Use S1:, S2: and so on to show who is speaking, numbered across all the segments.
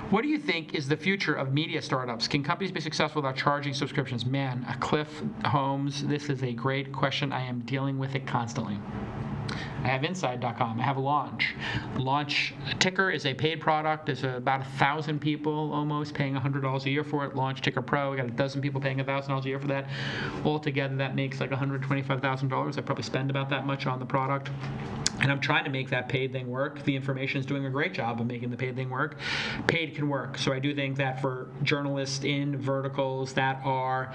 S1: What do you think is the future of media startups? Can companies be successful without charging subscriptions? Man, Cliff Holmes, this is a great question. I am dealing with it constantly. I have Inside.com. I have Launch. Launch Ticker is a paid product. There's about 1,000 people almost paying $100 a year for it. Launch Ticker Pro, I got a dozen people paying $1,000 a year for that. Altogether, that makes like $125,000. I probably spend about that much on the product. And I'm trying to make that paid thing work. The information is doing a great job of making the paid thing work. Paid can work. So I do think that for journalists in verticals that are,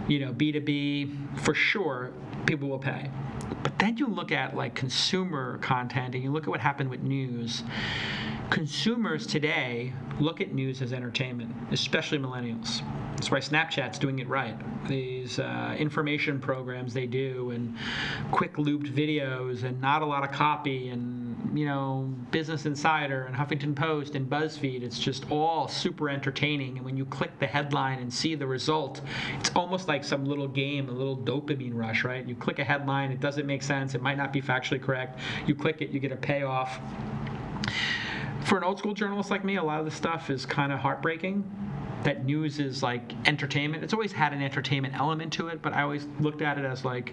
S1: B2B, for sure, people will pay. But then you look at like consumer content and you look at what happened with news. Consumers today look at news as entertainment, especially millennials. That's why Snapchat's doing it right. These information programs they do, and quick looped videos, and not a lot of copy, and Business Insider and Huffington Post and BuzzFeed. It's just all super entertaining. And when you click the headline and see the result, it's almost like some little game, a little dopamine rush, right? You click a headline, it doesn't make sense, it might not be factually correct. You click it, you get a payoff. For an old school journalist like me, a lot of this stuff is kind of heartbreaking. That news is like entertainment. It's always had an entertainment element to it, but I always looked at it as like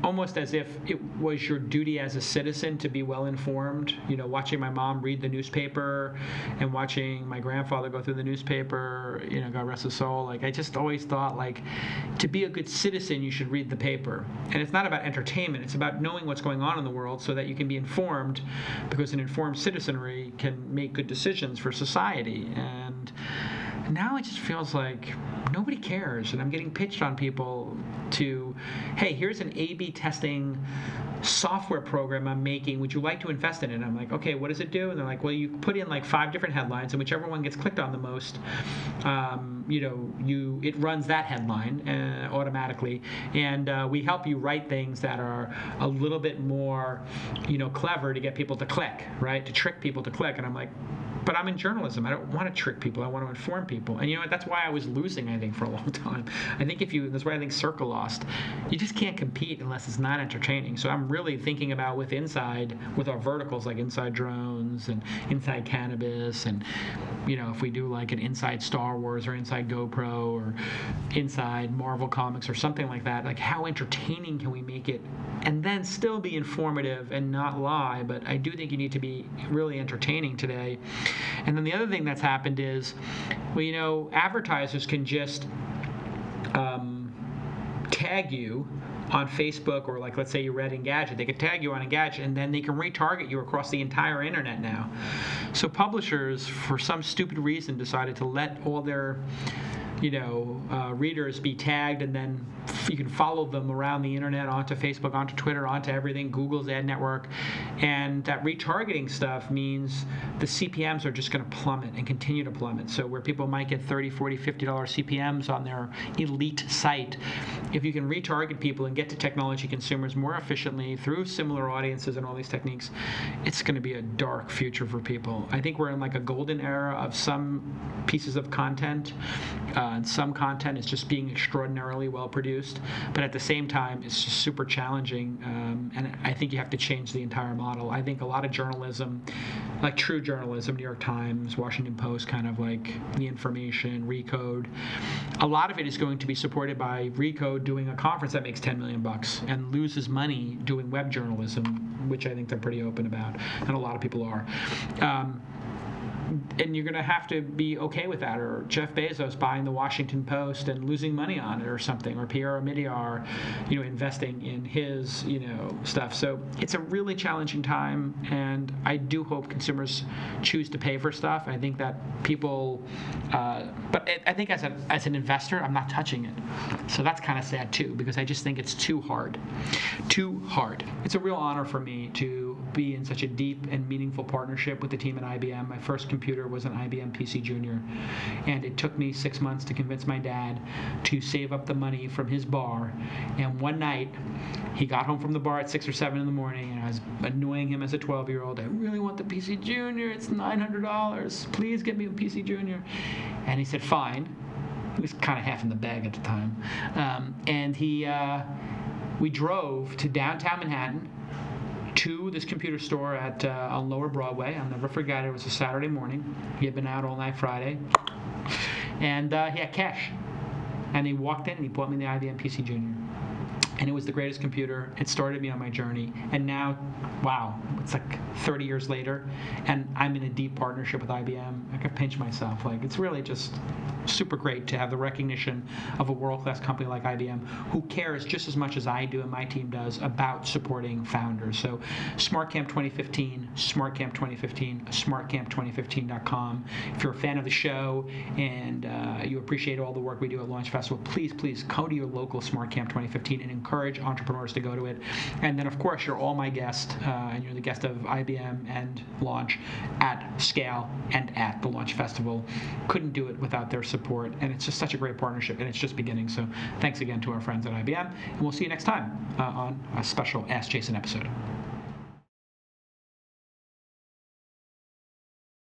S1: almost as if it was your duty as a citizen to be well informed. Watching my mom read the newspaper and watching my grandfather go through the newspaper, God rest his soul. Like I just always thought like to be a good citizen, you should read the paper. And it's not about entertainment. It's about knowing what's going on in the world so that you can be informed, because an informed citizenry can make good decisions for society. And now it just feels like nobody cares, and I'm getting pitched on people to, hey, here's an A/B testing software program I'm making. Would you like to invest in it? And I'm like, okay, what does it do? And they're like, well, you put in like 5 different headlines, and whichever one gets clicked on the most, it runs that headline automatically, and we help you write things that are a little bit more, clever to get people to click, right? To trick people to click. And I'm like, but I'm in journalism. I don't want to trick people. I want to inform people. And that's why I was losing, I think, for a long time. I think that's why I think Circle lost. You just can't compete unless it's not entertaining. So I'm really thinking about with our verticals like Inside Drones and Inside Cannabis, and, if we do like an Inside Star Wars or Inside GoPro or Inside Marvel Comics or something like that, like how entertaining can we make it and then still be informative and not lie? But I do think you need to be really entertaining today. And then the other thing that's happened is, advertisers can just tag you on Facebook, or like let's say you read Engadget, they could tag you on Engadget, and then they can retarget you across the entire internet now. So publishers, for some stupid reason, decided to let all their readers be tagged, and then you can follow them around the internet, onto Facebook, onto Twitter, onto everything, Google's ad network. And that retargeting stuff means the CPMs are just going to plummet and continue to plummet. So where people might get $30, $40, $50 CPMs on their elite site, if you can retarget people and get to technology consumers more efficiently through similar audiences and all these techniques, it's going to be a dark future for people. I think we're in like a golden era of some pieces of content, and some content is just being extraordinarily well produced, but at the same time it's just super challenging, and I think you have to change the entire model. I think a lot of journalism, like true journalism, New York Times, Washington Post, kind of like The Information, Recode, a lot of it is going to be supported by Recode doing a conference that makes $10 million and loses money doing web journalism, which I think they're pretty open about, and a lot of people are. And you're going to have to be okay with that, or Jeff Bezos buying the Washington Post and losing money on it or something, or Pierre Omidyar, investing in his, stuff. So it's a really challenging time, and I do hope consumers choose to pay for stuff. I think that people, but I think as an investor, I'm not touching it. So that's kind of sad too, because I just think it's too hard. Too hard. It's a real honor for me to be in such a deep and meaningful partnership with the team at IBM. My first computer was an IBM PC Junior, and it took me 6 months to convince my dad to save up the money from his bar. And one night, he got home from the bar at 6 or 7 in the morning, and I was annoying him as a 12-year-old. I really want the PC Junior. It's $900. Please get me a PC Junior. And he said, fine. He was kind of half in the bag at the time. And he we drove to downtown Manhattan to this computer store on Lower Broadway. I'll never forget it. It was a Saturday morning. He had been out all night Friday. And he had cash. And he walked in and he bought me the IBM PC Junior. And it was the greatest computer. It started me on my journey. And now, wow, it's like 30 years later, and I'm in a deep partnership with IBM. I can pinch myself. Like, it's really just super great to have the recognition of a world-class company like IBM who cares just as much as I do and my team does about supporting founders. So SmartCamp 2015, SmartCamp 2015, smartcamp2015.com. If you're a fan of the show and you appreciate all the work we do at Launch Festival, please go to your local SmartCamp 2015 and encourage entrepreneurs to go to it. And then, of course, you're all my guest, and you're the guest of IBM and Launch at Scale and at the Launch Festival. Couldn't do it without their support, and it's just such a great partnership, and it's just beginning. So thanks again to our friends at IBM, and we'll see you next time on a special Ask Jason episode.